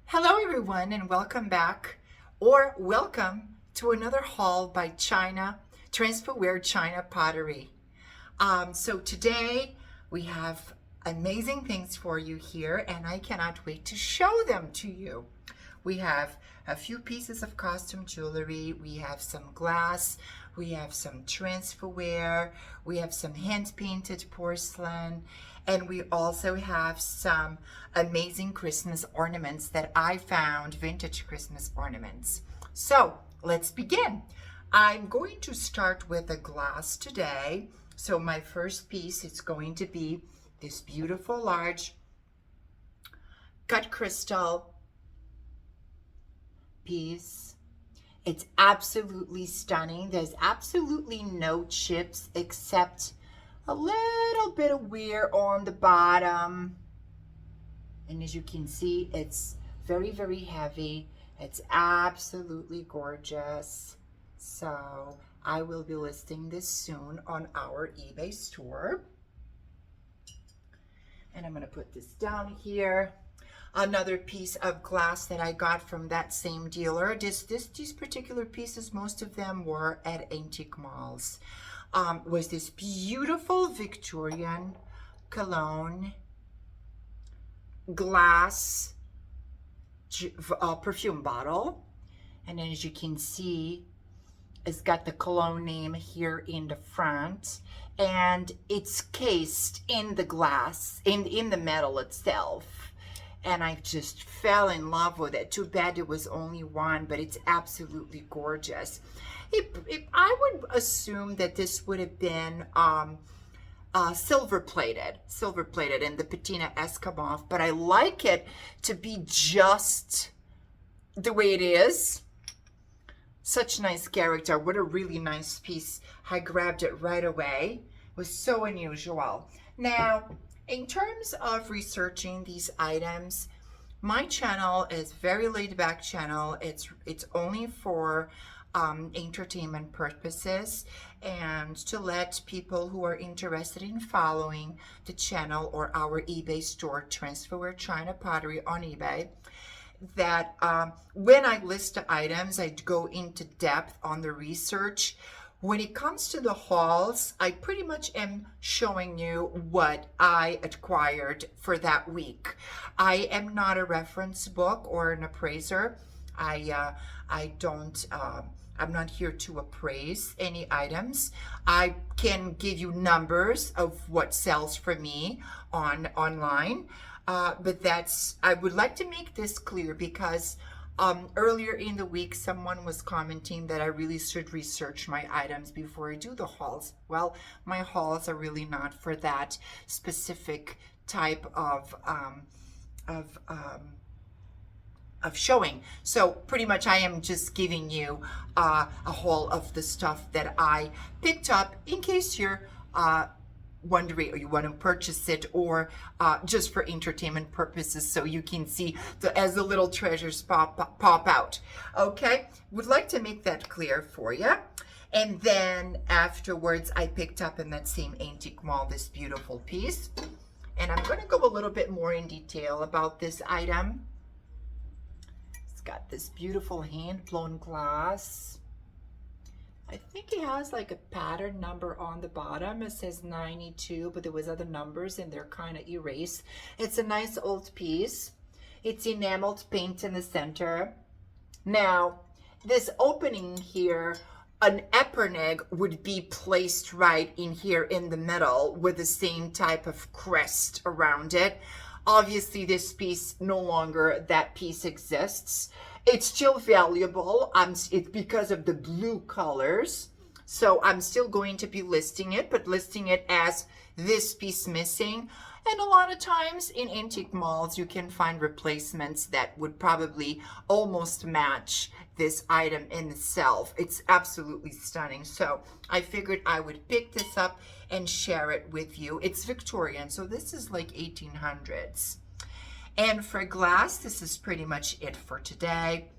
Hello everyone and welcome back or welcome to another haul by Transferware China Pottery. So today we have amazing things for you here and I cannot wait to show them to you. We have a few pieces of costume jewelry, we have some glass, we have some transferware, we have some hand-painted porcelain, and we also have some amazing Christmas ornaments that I found, vintage Christmas ornaments. So let's begin. I'm going to start with a glass today. So my first piece is going to be this beautiful large cut crystal piece. It's absolutely stunning. There's absolutely no chips except a little bit of wear on the bottom. And as you can see, it's very, very heavy. It's absolutely gorgeous. So I will be listing this soon on our eBay store. And I'm gonna put this down here. Another piece of glass that I got from that same dealer. These particular pieces, most of them were at antique malls. Was this beautiful Victorian cologne glass perfume bottle. And then as you can see, it's got the cologne name here in the front, and it's cased in the glass, in the metal itself. And I just fell in love with it. Too bad it was only one, but it's absolutely gorgeous. I would assume that this would have been silver plated in the patina escamoff, but I like it to be just the way it is. Such nice character. What a really nice piece. I grabbed it right away. It was so unusual. Now, in terms of researching these items, my channel is very laid back channel. It's only for entertainment purposes and to let people who are interested in following the channel or our eBay store, Transferware China Pottery on eBay, that when I list the items, I go into depth on the research. When it comes to the hauls, I pretty much am showing you what I acquired for that week. I am not a reference book or an appraiser. I'm not here to appraise any items. I can give you numbers of what sells for me online. But I would like to make this clear because earlier in the week, someone was commenting that I really should research my items before I do the hauls. Well, my hauls are really not for that specific type of showing. So pretty much I am just giving you a haul of the stuff that I picked up in case you're wondering or you want to purchase it, or just for entertainment purposes so you can see as the little treasures pop out. Okay, would like to make that clear for you. And then afterwards I picked up in that same antique mall this beautiful piece, and I'm going to go a little bit more in detail about this item. It's got this beautiful hand-blown glass. I think it has like a pattern number on the bottom. It says 92, but there was other numbers and they're kind of erased. It's a nice old piece. It's enameled paint in the center. Now, this opening here, an eperneg would be placed right in here in the middle with the same type of crest around it. Obviously, this piece no longer, that piece exists. It's still valuable. It's because of the blue colors. So I'm still going to be listing it, but listing it as this piece missing. And a lot of times in antique malls, you can find replacements that would probably almost match this item in itself. It's absolutely stunning. So I figured I would pick this up and share it with you. It's Victorian, so this is like 1800s. And for glass, this is pretty much it for today.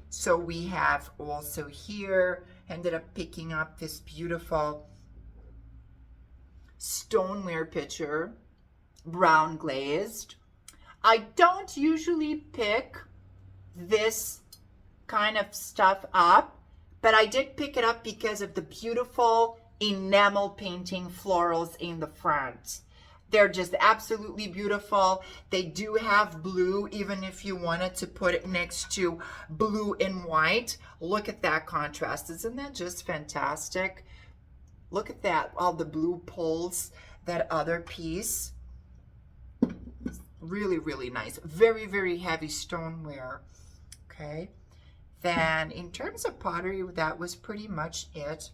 So we have also here, ended up picking up this beautiful stoneware pitcher, brown glazed. I don't usually pick this kind of stuff up, but I did pick it up because of the beautiful enamel painting florals in the front. They're just absolutely beautiful. They do have blue, even if you wanted to put it next to blue and white. Look at that contrast. Isn't that just fantastic? Look at that, all the blue pulls, that other piece. Really, really nice. Very, very heavy stoneware. Okay. Then in terms of pottery, that was pretty much it.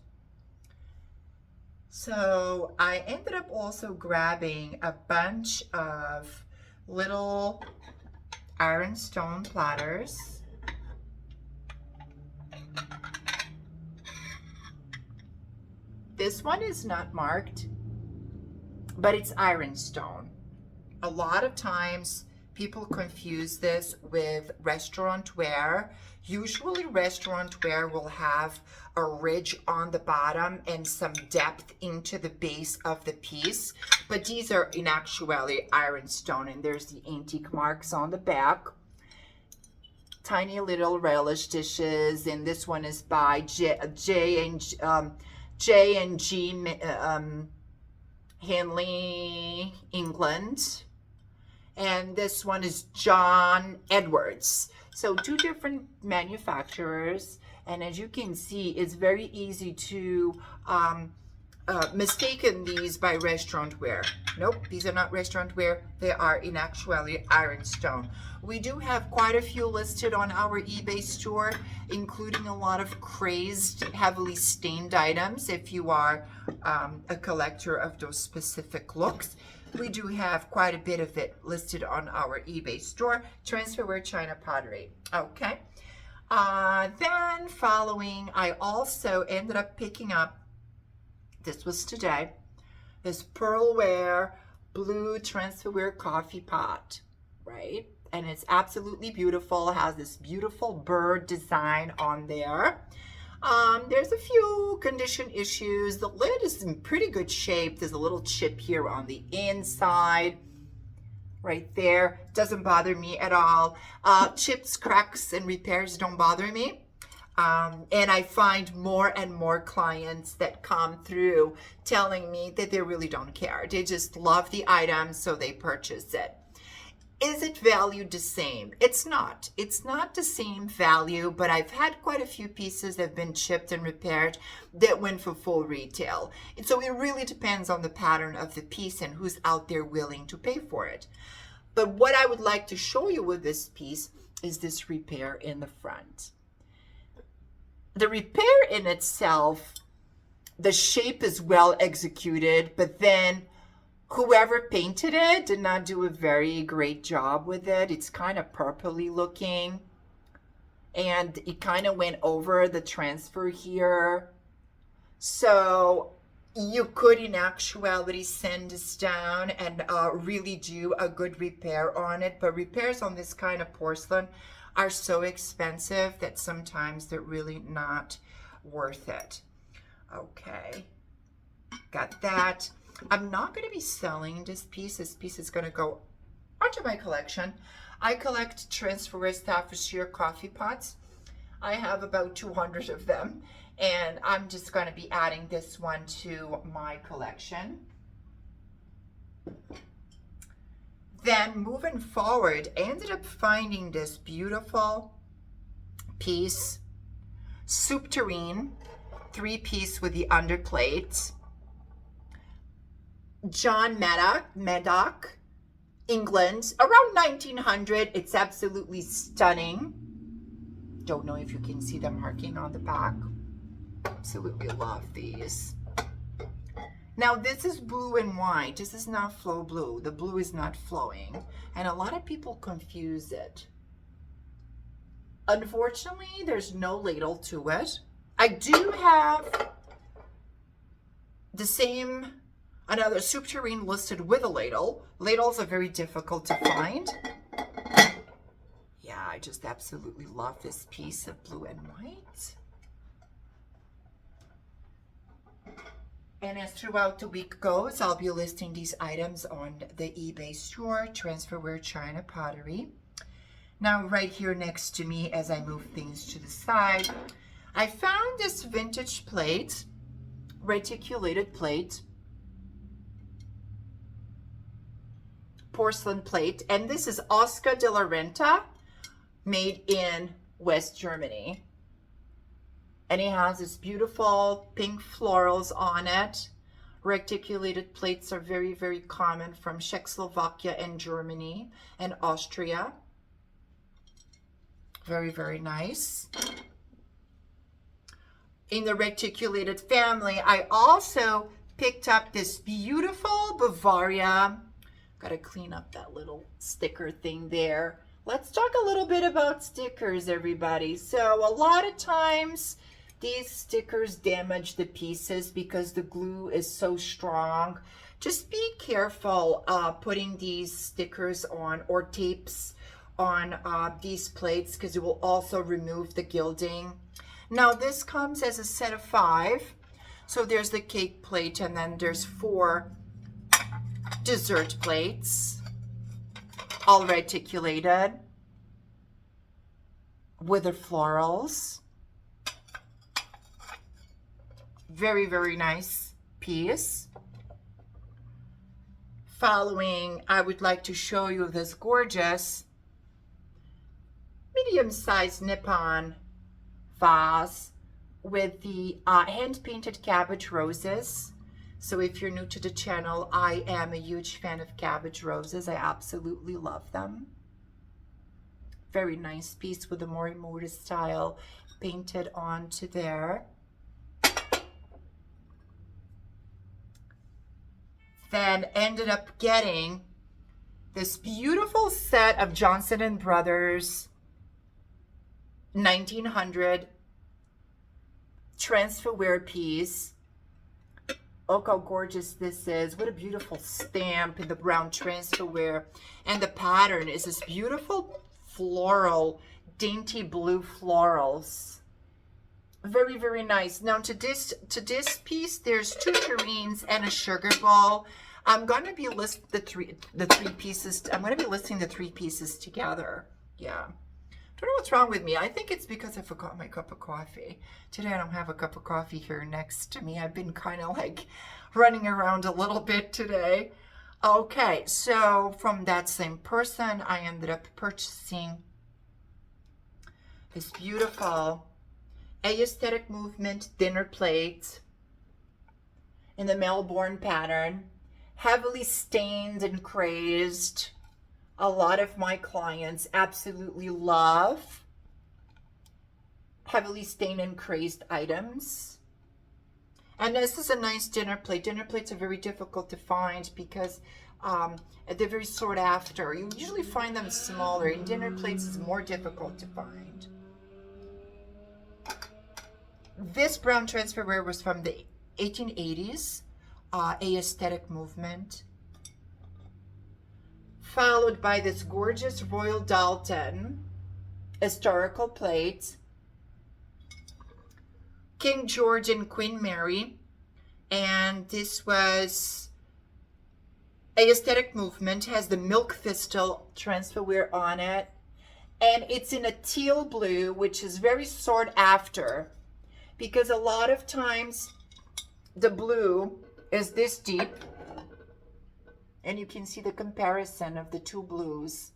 So I ended up also grabbing a bunch of little ironstone platters. This one is not marked, but it's ironstone. A lot of times people confuse this with restaurant ware. Usually restaurant ware will have a ridge on the bottom and some depth into the base of the piece, but these are in actuality ironstone, and there's the antique marks on the back. Tiny little relish dishes, and this one is by J and G Hanley, England. And this one is John Edwards. So two different manufacturers. And as you can see, it's very easy to mistaken these by restaurant ware. Nope, these are not restaurant ware. They are in actuality ironstone. We do have quite a few listed on our eBay store, including a lot of crazed, heavily stained items. If you are a collector of those specific looks, we do have quite a bit of it listed on our eBay store. Transferware China pottery. Okay. Then following, I also ended up picking up, this was today, this pearlware blue transferware coffee pot, right? And it's absolutely beautiful. It has this beautiful bird design on there. There's a few condition issues. The lid is in pretty good shape. There's a little chip here on the inside, right there. Doesn't bother me at all. Chips, cracks, and repairs don't bother me. And I find more and more clients that come through telling me that they really don't care. They just love the item, so they purchase it. Is it valued the same? It's not. It's not the same value, but I've had quite a few pieces that have been chipped and repaired that went for full retail. And so it really depends on the pattern of the piece and who's out there willing to pay for it. But what I would like to show you with this piece is this repair in the front. The repair in itself, the shape is well executed, but then whoever painted it did not do a very great job with it. It's kind of purpley looking, and it kind of went over the transfer here. So you could in actuality send this down and really do a good repair on it. But repairs on this kind of porcelain are so expensive that sometimes they're really not worth it. Okay, got that. I'm not going to be selling this piece. This piece is going to go onto my collection. I collect Transferware Staffordshire coffee pots. I have about 200 of them, and I'm just going to be adding this one to my collection. Then moving forward, I ended up finding this beautiful piece, soup tureen, 3-piece with the underplate. John Maddock, England, around 1900. It's absolutely stunning. Don't know if you can see the marking on the back. Absolutely love these. Now this is blue and white. This is not flow blue. The blue is not flowing, and a lot of people confuse it. Unfortunately, there's no ladle to it. I do have the same, another soup tureen listed with a ladle. Ladles are very difficult to find. Yeah, I just absolutely love this piece of blue and white. And as throughout the week goes, I'll be listing these items on the eBay store, Transferware China Pottery. Now right here next to me, as I move things to the side, I found this vintage plate, reticulated plate, porcelain plate, and this is Oscar de la Renta, made in West Germany. And it has this beautiful pink florals on it. Reticulated plates are very, very common from Czechoslovakia and Germany and Austria. Very, very nice. In the reticulated family, I also picked up this beautiful Bavaria. Got to clean up that little sticker thing there. Let's talk a little bit about stickers, everybody. So a lot of times these stickers damage the pieces because the glue is so strong. Just be careful putting these stickers on or tapes on these plates, because it will also remove the gilding. Now this comes as a set of 5. So there's the cake plate, and then there's 4 dessert plates, all reticulated with the florals. Very, very nice piece. Following, I would like to show you this gorgeous medium-sized Nippon vase with the hand-painted cabbage roses. So if you're new to the channel, I am a huge fan of cabbage roses. I absolutely love them. Very nice piece with the Morimoto style painted onto there. Then ended up getting this beautiful set of Johnson & Brothers 1900 Transferware piece. Look how gorgeous this is. What a beautiful stamp in the brown Transferware. And the pattern is this beautiful floral, dainty blue florals. Very, very nice. Now to this piece, there's 2 tureens and a sugar ball. I'm going to be listing the three pieces. I'm going to be listing the 3 pieces together. Yeah. Don't know what's wrong with me. I think it's because I forgot my cup of coffee. Today I don't have a cup of coffee here next to me. I've been kind of like running around a little bit today. Okay, so from that same person, I ended up purchasing this beautiful Aesthetic Movement dinner plate in the Melbourne pattern, heavily stained and crazed. A lot of my clients absolutely love heavily stained and crazed items. And this is a nice dinner plate. Dinner plates are very difficult to find because they're very sought after. You usually find them smaller, and dinner plates is more difficult to find. This brown Transferware was from the 1880s, Aesthetic Movement. Followed by this gorgeous Royal Dalton historical plate, King George and Queen Mary, and this was Aesthetic Movement, has the milk thistle Transferware on it, and it's in a teal blue, which is very sought after because a lot of times the blue is this deep. And you can see the comparison of the 2 blues.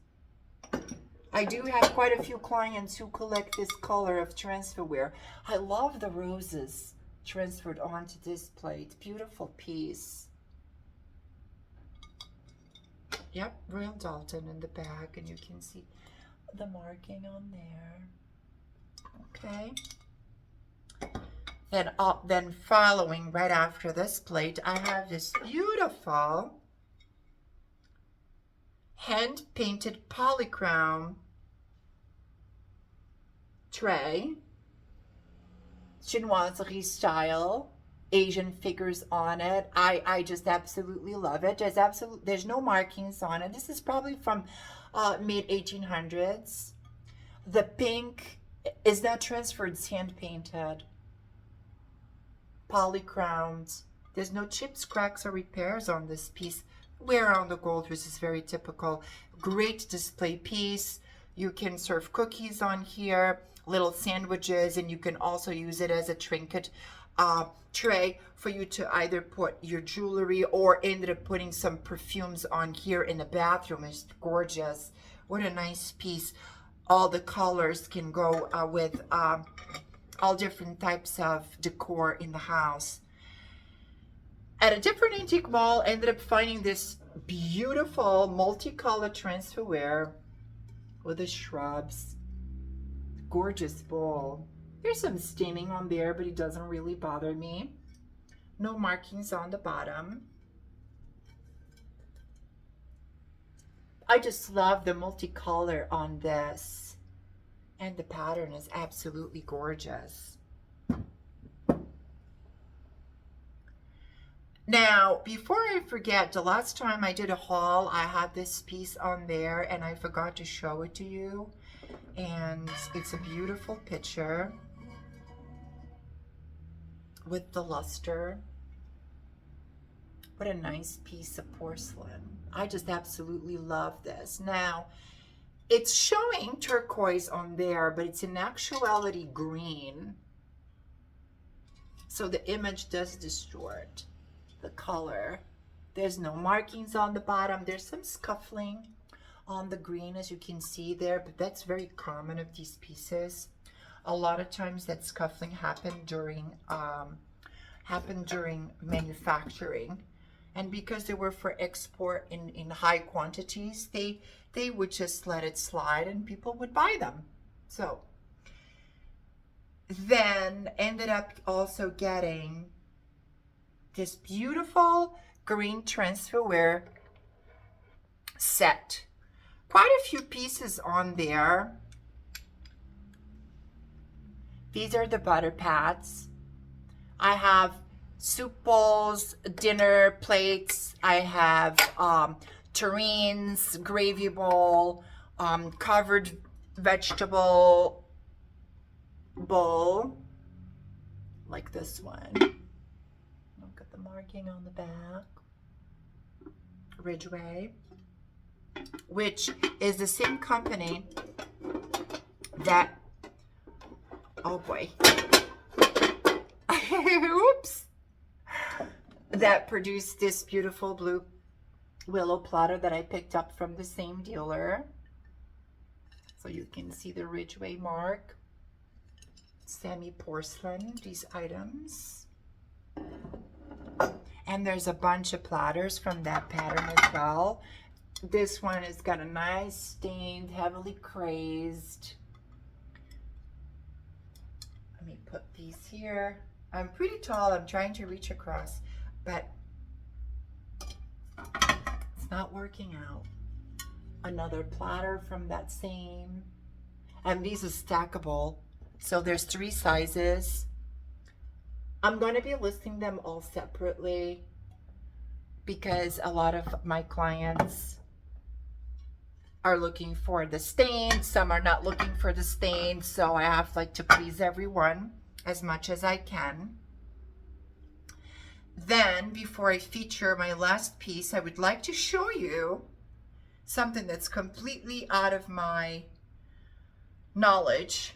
I do have quite a few clients who collect this color of Transferware. I love the roses transferred onto this plate. Beautiful piece. Yep, Royal Dalton in the back, and you can see the marking on there. Okay. Then following right after this plate, I have this beautiful hand-painted polychrome tray, chinoiserie style, Asian figures on it. I just absolutely love it. There's no markings on it. This is probably from mid-1800s. The pink is not transferred, it's hand-painted. Polychromed. There's no chips, cracks, or repairs on this piece. Wear on the gold, which is very typical. Great display piece. You can serve cookies on here, little sandwiches, and you can also use it as a trinket tray for you to either put your jewelry or ended up putting some perfumes on here in the bathroom. It's gorgeous. What a nice piece. All the colors can go with all different types of decor in the house. At a different antique mall, I ended up finding this beautiful multicolored transferware with the shrubs. Gorgeous bowl. There's some staining on there, but it doesn't really bother me. No markings on the bottom. I just love the multicolor on this. And the pattern is absolutely gorgeous. Now, before I forget, the last time I did a haul, I had this piece on there and I forgot to show it to you. And it's a beautiful picture with the luster. What a nice piece of porcelain. I just absolutely love this. Now, it's showing turquoise on there, but it's in actuality green. So the image does distort the color. There's no markings on the bottom. There's some scuffling on the green, as you can see there, but that's very common of these pieces. A lot of times that scuffling happened during manufacturing, and because they were for export in high quantities, they would just let it slide and people would buy them. So then ended up also getting this beautiful green transferware set. Quite a few pieces on there. These are the butter pats. I have soup bowls, dinner plates. I have terrines, gravy bowl, covered vegetable bowl, like this one. Look at the marking on the back. Ridgeway, which is the same company that, oh boy, oops, that produced this beautiful blue willow platter that I picked up from the same dealer. So you can see the Ridgeway mark. Semi-porcelain, these items. And there's a bunch of platters from that pattern as well. This one has got a nice stained, heavily crazed. Let me put these here. I'm pretty tall, I'm trying to reach across, but it's not working out. Another platter from that same, and these are stackable. So there's 3 sizes. I'm going to be listing them all separately because a lot of my clients are looking for the stain. Some are not looking for the stain. So I have to please everyone as much as I can. Then before I feature my last piece, I would like to show you something that's completely out of my knowledge.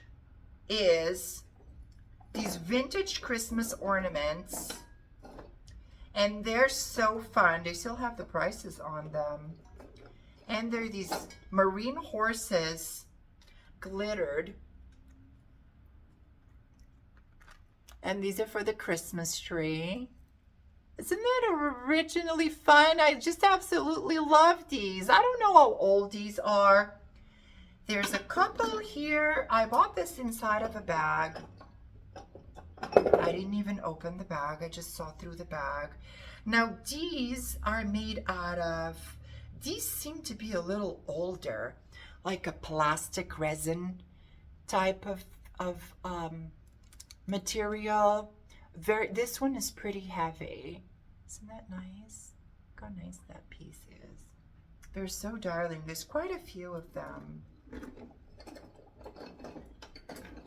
Is these vintage Christmas ornaments, and they're so fun. They still have the prices on them, and they're these marine horses glittered, and these are for the Christmas tree. Isn't that originally fun? I just absolutely love these. I don't know how old these are. There's a couple here. I bought this inside of a bag. I didn't even open the bag. I just saw through the bag. Now these are made out of, these seem to be a little older, like a plastic resin type of material. This one is pretty heavy. Isn't that nice? Look how nice that piece is. They're so darling. There's quite a few of them.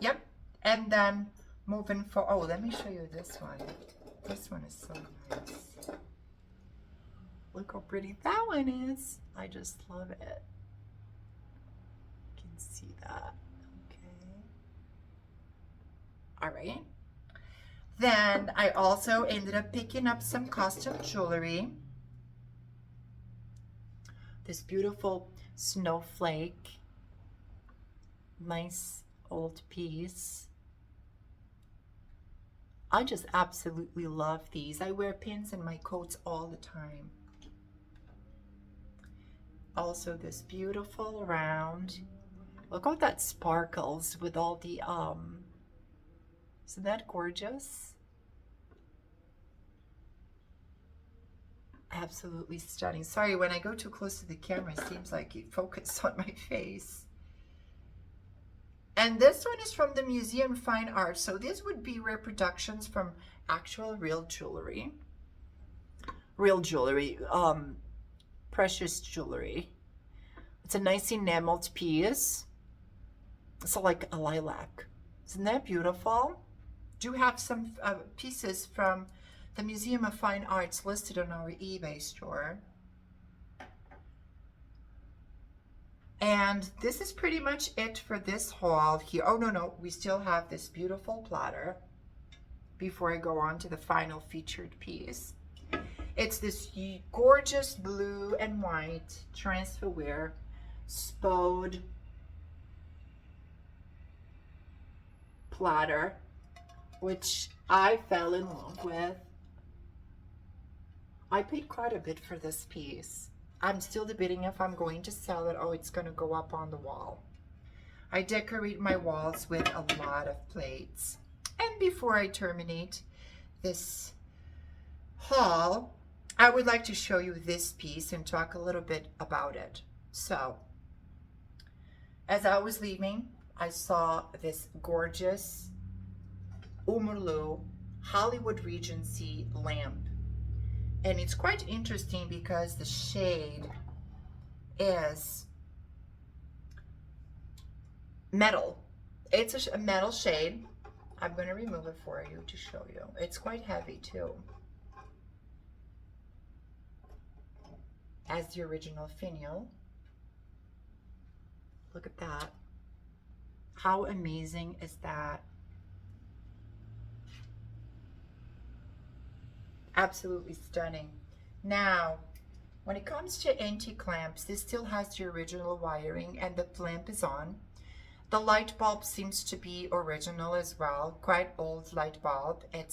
Yep. And then moving for, oh, let me show you this one. This one is so nice. Look how pretty that one is. I just love it. You can see that. Okay. All right. Then I also ended up picking up some custom jewelry. This beautiful snowflake, nice old piece. I just absolutely love these. I wear pins in my coats all the time. Also this beautiful round. Look how that sparkles with all the, isn't that gorgeous? Absolutely stunning. Sorry, when I go too close to the camera, it seems like it focuses on my face. And this one is from the Museum Fine Art. So this would be reproductions from actual real jewelry. Real jewelry, precious jewelry. It's a nice enameled piece. It's like a lilac. Isn't that beautiful? Do have some pieces from the Museum of Fine Arts listed on our eBay store. And this is pretty much it for this haul here. Oh, no, we still have this beautiful platter before I go on to the final featured piece. It's this gorgeous blue and white Transferware spode platter, which I fell in love with. I paid quite a bit for this piece. I'm still debating if I'm going to sell it or it's going to go up on the wall. I decorate my walls with a lot of plates. And before I terminate this haul, I would like to show you this piece and talk a little bit about it. So, as I was leaving, I saw this gorgeous Umurlu Hollywood Regency lamp. And it's quite interesting because the shade is metal. It's a metal shade. I'm going to remove it for you to show you. It's quite heavy too, as the original finial. Look at that. How amazing is that? Absolutely stunning. Now, when it comes to antique lamps, this still has the original wiring and the lamp is on. The light bulb seems to be original as well, quite old light bulb. It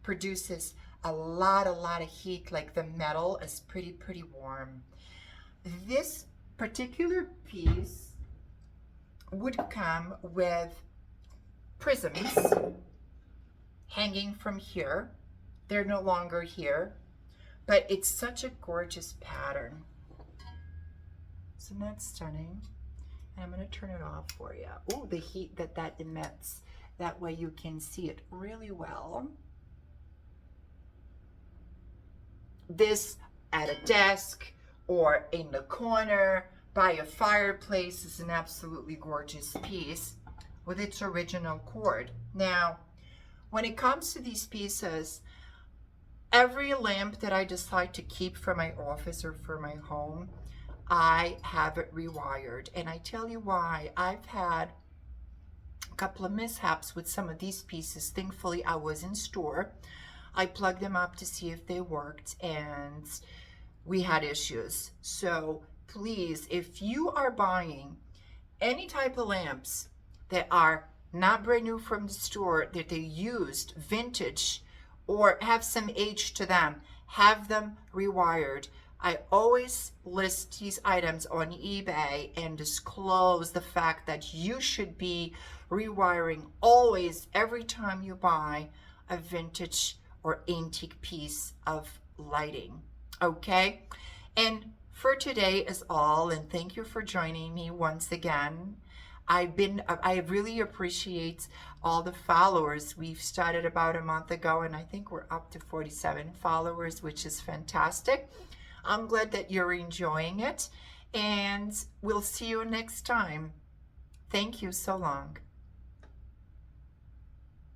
produces a lot of heat, like the metal is pretty warm. This particular piece would come with prisms hanging from here. They're no longer here, but it's such a gorgeous pattern. Isn't that stunning? And I'm going to turn it off for you. Oh, the heat that emits. That way you can see it really well. This at a desk or in the corner by a fireplace is an absolutely gorgeous piece with its original cord. Now, when it comes to these pieces, every lamp that I decide to keep for my office or for my home, I have it rewired. And I tell you why. I've had a couple of mishaps with some of these pieces. Thankfully, I was in store. I plugged them up to see if they worked, and we had issues. So please, if you are buying any type of lamps that are not brand new from the store, that they used, vintage, or have some age to them, have them rewired. I always list these items on eBay and disclose the fact that you should be rewiring always, every time you buy a vintage or antique piece of lighting. Okay? And for today is all, and thank you for joining me once again. I really appreciate all the followers. We've started about a month ago, and I think we're up to 47 followers, which is fantastic. I'm glad that you're enjoying it, and we'll see you next time. Thank you so long.